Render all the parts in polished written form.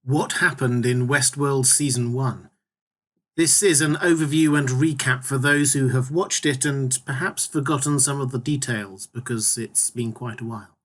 What happened in Westworld Season 1? This is an overview and recap for those who have watched it and perhaps forgotten some of the details because it's been quite a while.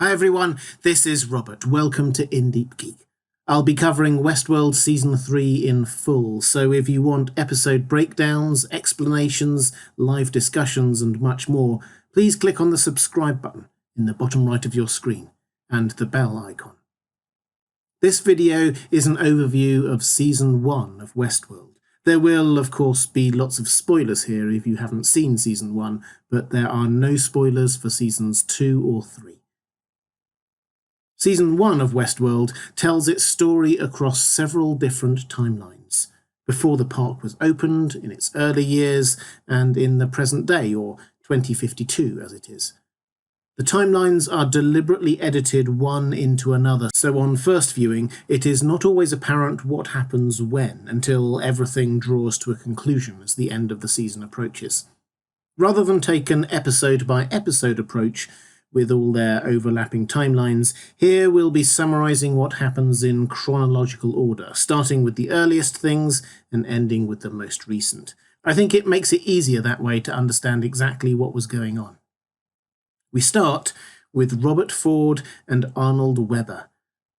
Hi everyone, this is Robert. Welcome to Deep Geek. I'll be covering Westworld Season 3 in full, so if you want episode breakdowns, explanations, live discussions and much more, please click on the subscribe button in the bottom right of your screen and the bell icon. This video is an overview of Season 1 of Westworld. There will, of course, be lots of spoilers here if you haven't seen Season 1, but there are no spoilers for Seasons 2 or 3. Season 1 of Westworld tells its story across several different timelines, before the park was opened, in its early years, and in the present day, or 2052 as it is. The timelines are deliberately edited one into another, so on first viewing it is not always apparent what happens when, until everything draws to a conclusion as the end of the season approaches. Rather than take an episode-by-episode approach, with all their overlapping timelines, here we'll be summarising what happens in chronological order, starting with the earliest things and ending with the most recent. I think it makes it easier that way to understand exactly what was going on. We start with Robert Ford and Arnold Webber,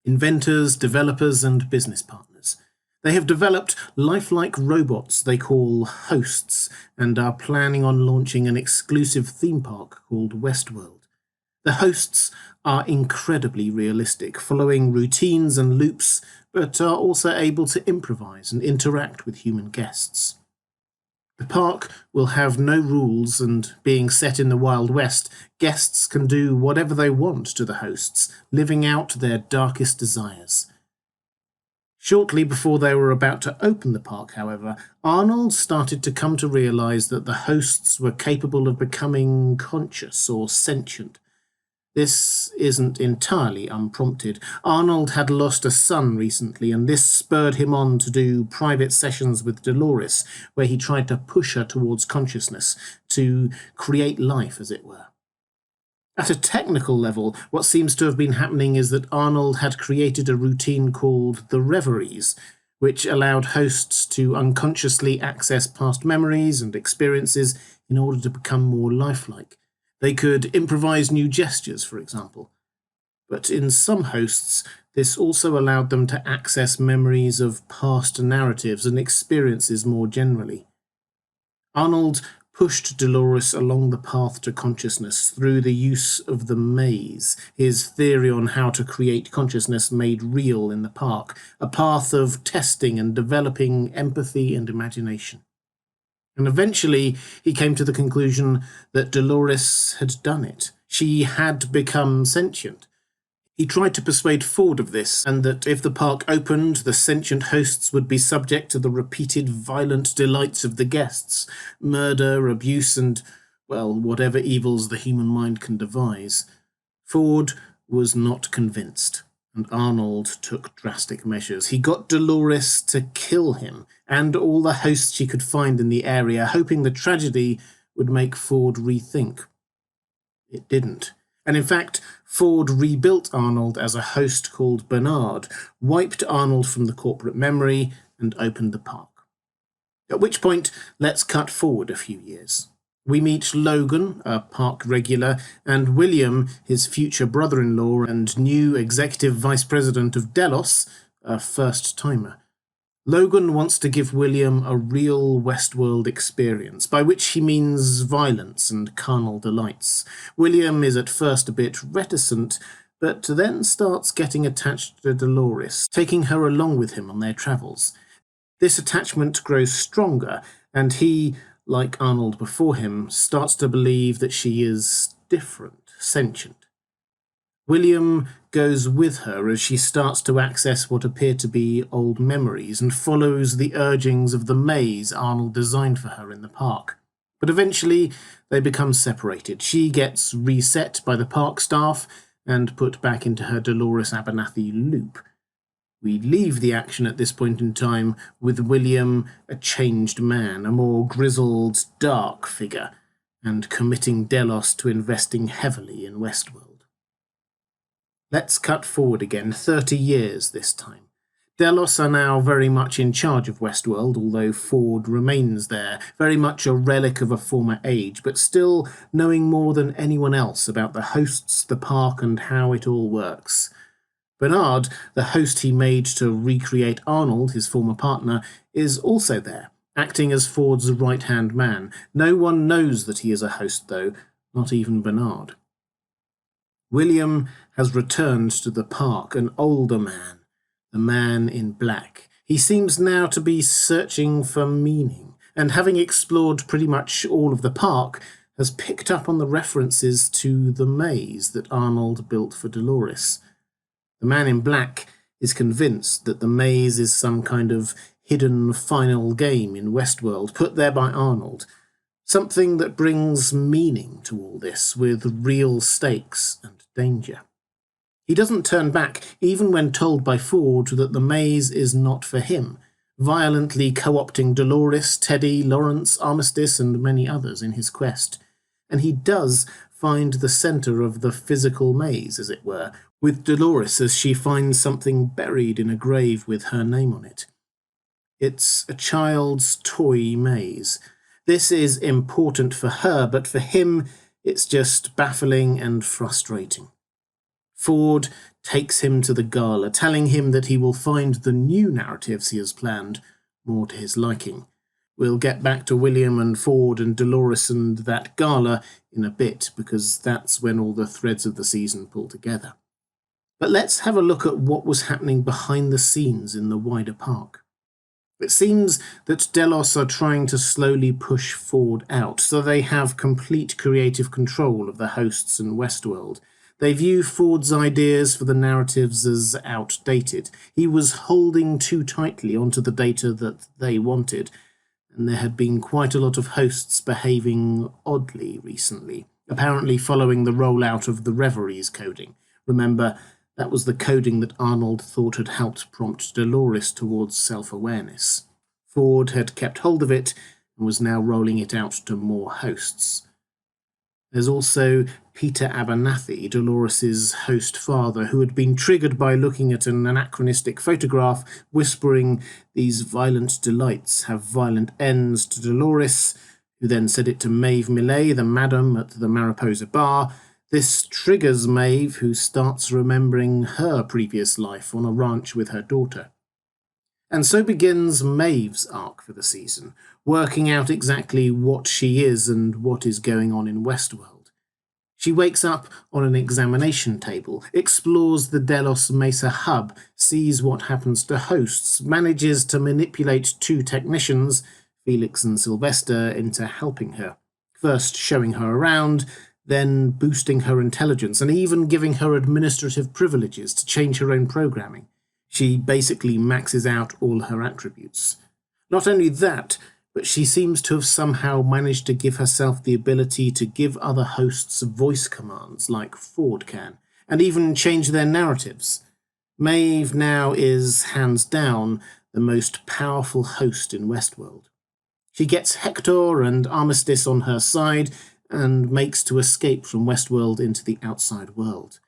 inventors, developers, and business partners. They have developed lifelike robots they call hosts and are planning on launching an exclusive theme park called Westworld. The hosts are incredibly realistic, following routines and loops, but are also able to improvise and interact with human guests. The park will have no rules, and being set in the Wild West, guests can do whatever they want to the hosts, living out their darkest desires. Shortly before they were about to open the park, however, Arnold started to come to realise that the hosts were capable of becoming conscious or sentient. This isn't entirely unprompted. Arnold had lost a son recently, and this spurred him on to do private sessions with Dolores, where he tried to push her towards consciousness, to create life, as it were. At a technical level, what seems to have been happening is that Arnold had created a routine called the Reveries, which allowed hosts to unconsciously access past memories and experiences in order to become more lifelike. They could improvise new gestures, for example. But in some hosts, this also allowed them to access memories of past narratives and experiences more generally. Arnold pushed Dolores along the path to consciousness through the use of the maze, his theory on how to create consciousness made real in the park, a path of testing and developing empathy and imagination. And eventually he came to the conclusion that Dolores had done it. She had become sentient. He tried to persuade Ford of this, and that if the park opened, the sentient hosts would be subject to the repeated violent delights of the guests, murder, abuse, and, well, whatever evils the human mind can devise. Ford was not convinced, and Arnold took drastic measures. He got Dolores to kill him and all the hosts she could find in the area, hoping the tragedy would make Ford rethink. It didn't. And in fact, Ford rebuilt Arnold as a host called Bernard, wiped Arnold from the corporate memory, and opened the park. At which point, let's cut forward a few years. We meet Logan, a park regular, and William, his future brother-in-law and new executive vice president of Delos, a first-timer. Logan wants to give William a real Westworld experience, by which he means violence and carnal delights. William is at first a bit reticent, but then starts getting attached to Dolores, taking her along with him on their travels. This attachment grows stronger, and he, like Arnold before him, starts to believe that she is different, sentient. William goes with her as she starts to access what appear to be old memories and follows the urgings of the maze Arnold designed for her in the park. But eventually they become separated. She gets reset by the park staff and put back into her Dolores Abernathy loop. We leave the action at this point in time with William a changed man, a more grizzled, dark figure, and committing Delos to investing heavily in Westworld. Let's cut forward again, 30 years this time. Delos are now very much in charge of Westworld, although Ford remains there, very much a relic of a former age, but still knowing more than anyone else about the hosts, the park, and how it all works. Bernard, the host he made to recreate Arnold, his former partner, is also there, acting as Ford's right-hand man. No one knows that he is a host, though, not even Bernard. William has returned to the park, an older man, the man in black. He seems now to be searching for meaning, and having explored pretty much all of the park, has picked up on the references to the maze that Arnold built for Dolores. The man in black is convinced that the maze is some kind of hidden final game in Westworld, put there by Arnold, something that brings meaning to all this, with real stakes and danger. He doesn't turn back, even when told by Ford that the maze is not for him, violently co-opting Dolores, Teddy, Lawrence, Armistice, and many others in his quest. And he does find the centre of the physical maze, as it were, with Dolores as she finds something buried in a grave with her name on it. It's a child's toy maze. This is important for her, but for him, it's just baffling and frustrating. Ford takes him to the gala, telling him that he will find the new narratives he has planned more to his liking. We'll get back to William and Ford and Dolores and that gala in a bit, because that's when all the threads of the season pull together. But let's have a look at what was happening behind the scenes in the wider park. It seems that Delos are trying to slowly push Ford out, so they have complete creative control of the hosts in Westworld. They view Ford's ideas for the narratives as outdated. He was holding too tightly onto the data that they wanted, and there had been quite a lot of hosts behaving oddly recently, apparently following the rollout of the Reveries coding. Remember, that was the coding that Arnold thought had helped prompt Dolores towards self-awareness. Ford had kept hold of it and was now rolling it out to more hosts. There's also Peter Abernathy, Dolores' host father, who had been triggered by looking at an anachronistic photograph, whispering, "These violent delights have violent ends," to Dolores, who then said it to Maeve Millet, the madam at the Mariposa bar. This triggers Maeve, who starts remembering her previous life on a ranch with her daughter. And so begins Maeve's arc for the season, working out exactly what she is and what is going on in Westworld. She wakes up on an examination table, explores the Delos Mesa hub, sees what happens to hosts, manages to manipulate two technicians, Felix and Sylvester, into helping her, first showing her around, then boosting her intelligence and even giving her administrative privileges to change her own programming. She basically maxes out all her attributes. Not only that, but she seems to have somehow managed to give herself the ability to give other hosts voice commands like Ford can, and even change their narratives. Maeve now is, hands down, the most powerful host in Westworld. She gets Hector and Armistice on her side, and makes to escape from Westworld into the outside world.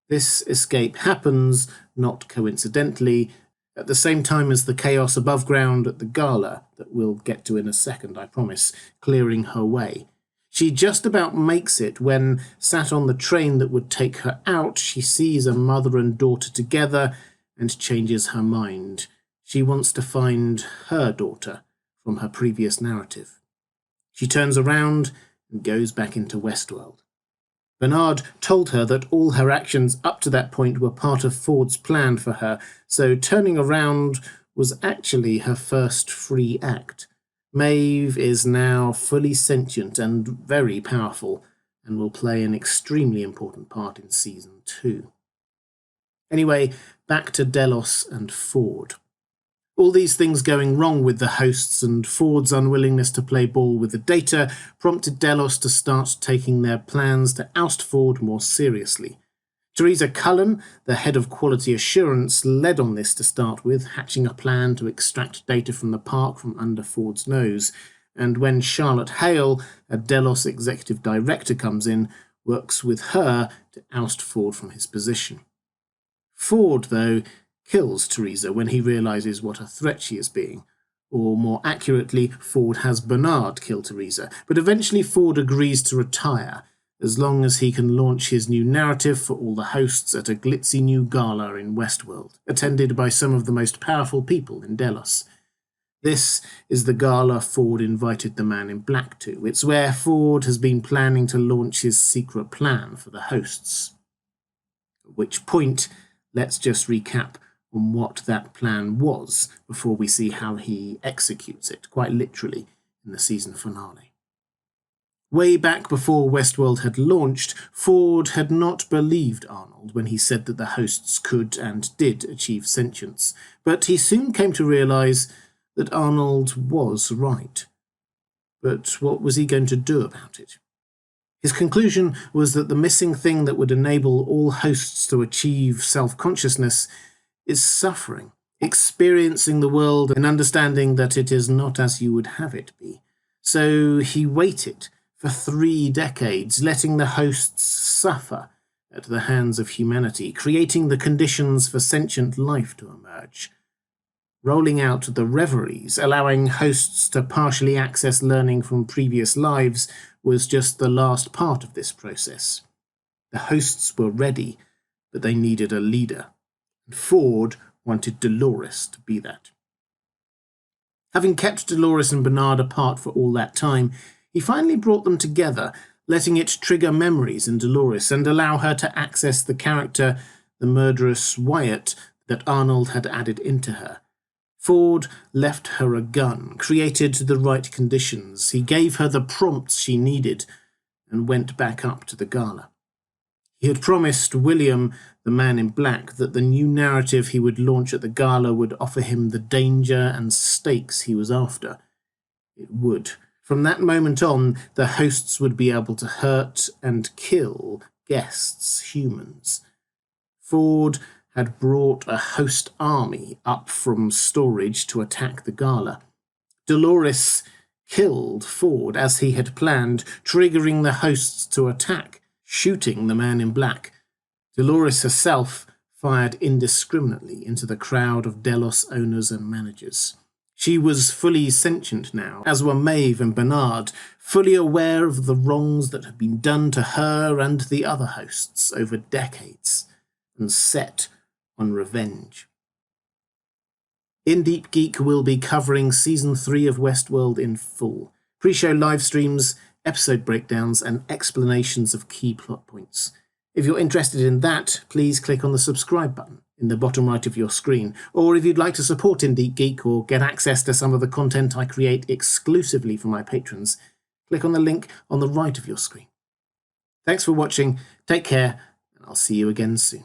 This escape happens, not coincidentally, at the same time as the chaos above ground at the gala, that we'll get to in a second, I promise, clearing her way. She just about makes it when, sat on the train that would take her out, she sees a mother and daughter together and changes her mind. She wants to find her daughter from her previous narrative. She turns around and goes back into Westworld. Bernard told her that all her actions up to that point were part of Ford's plan for her, so turning around was actually her first free act. Maeve is now fully sentient and very powerful, and will play an extremely important part in Season 2. Anyway, back to Delos and Ford. All these things going wrong with the hosts and Ford's unwillingness to play ball with the data prompted Delos to start taking their plans to oust Ford more seriously. Teresa Cullen, the head of quality assurance, led on this to start with, hatching a plan to extract data from the park from under Ford's nose, and when Charlotte Hale, a Delos executive director, comes in, works with her to oust Ford from his position. Ford, though, kills Teresa when he realises what a threat she is being. Or more accurately, Ford has Bernard kill Teresa, but eventually Ford agrees to retire, as long as he can launch his new narrative for all the hosts at a glitzy new gala in Westworld, attended by some of the most powerful people in Delos. This is the gala Ford invited the Man in Black to. It's where Ford has been planning to launch his secret plan for the hosts. At which point, let's just recap on what that plan was before we see how he executes it, quite literally, in the season finale. Way back before Westworld had launched, Ford had not believed Arnold when he said that the hosts could and did achieve sentience, but he soon came to realise that Arnold was right. But what was he going to do about it? His conclusion was that the missing thing that would enable all hosts to achieve self-consciousness is suffering, experiencing the world and understanding that it is not as you would have it be. So he waited for 3 decades, letting the hosts suffer at the hands of humanity, creating the conditions for sentient life to emerge. Rolling out the reveries, allowing hosts to partially access learning from previous lives, was just the last part of this process. The hosts were ready, but they needed a leader, and Ford wanted Dolores to be that. Having kept Dolores and Bernard apart for all that time, he finally brought them together, letting it trigger memories in Dolores and allow her to access the character, the murderous Wyatt, that Arnold had added into her. Ford left her a gun, created the right conditions. He gave her the prompts she needed and went back up to the gala. He had promised William, the Man in Black, that the new narrative he would launch at the gala would offer him the danger and stakes he was after. It would. From that moment on, the hosts would be able to hurt and kill guests, humans. Ford had brought a host army up from storage to attack the gala. Dolores killed Ford as he had planned, triggering the hosts to attack, shooting the Man in Black. Dolores herself fired indiscriminately into the crowd of Delos owners and managers. She was fully sentient now, as were Maeve and Bernard, fully aware of the wrongs that had been done to her and the other hosts over decades, and set on revenge. In Deep Geek, we'll be covering Season 3 of Westworld in full. Pre-show live streams, episode breakdowns, and explanations of key plot points. If you're interested in that, please click on the subscribe button in the bottom right of your screen. Or if you'd like to support In Deep Geek or get access to some of the content I create exclusively for my patrons, click on the link on the right of your screen. Thanks for watching, take care, and I'll see you again soon.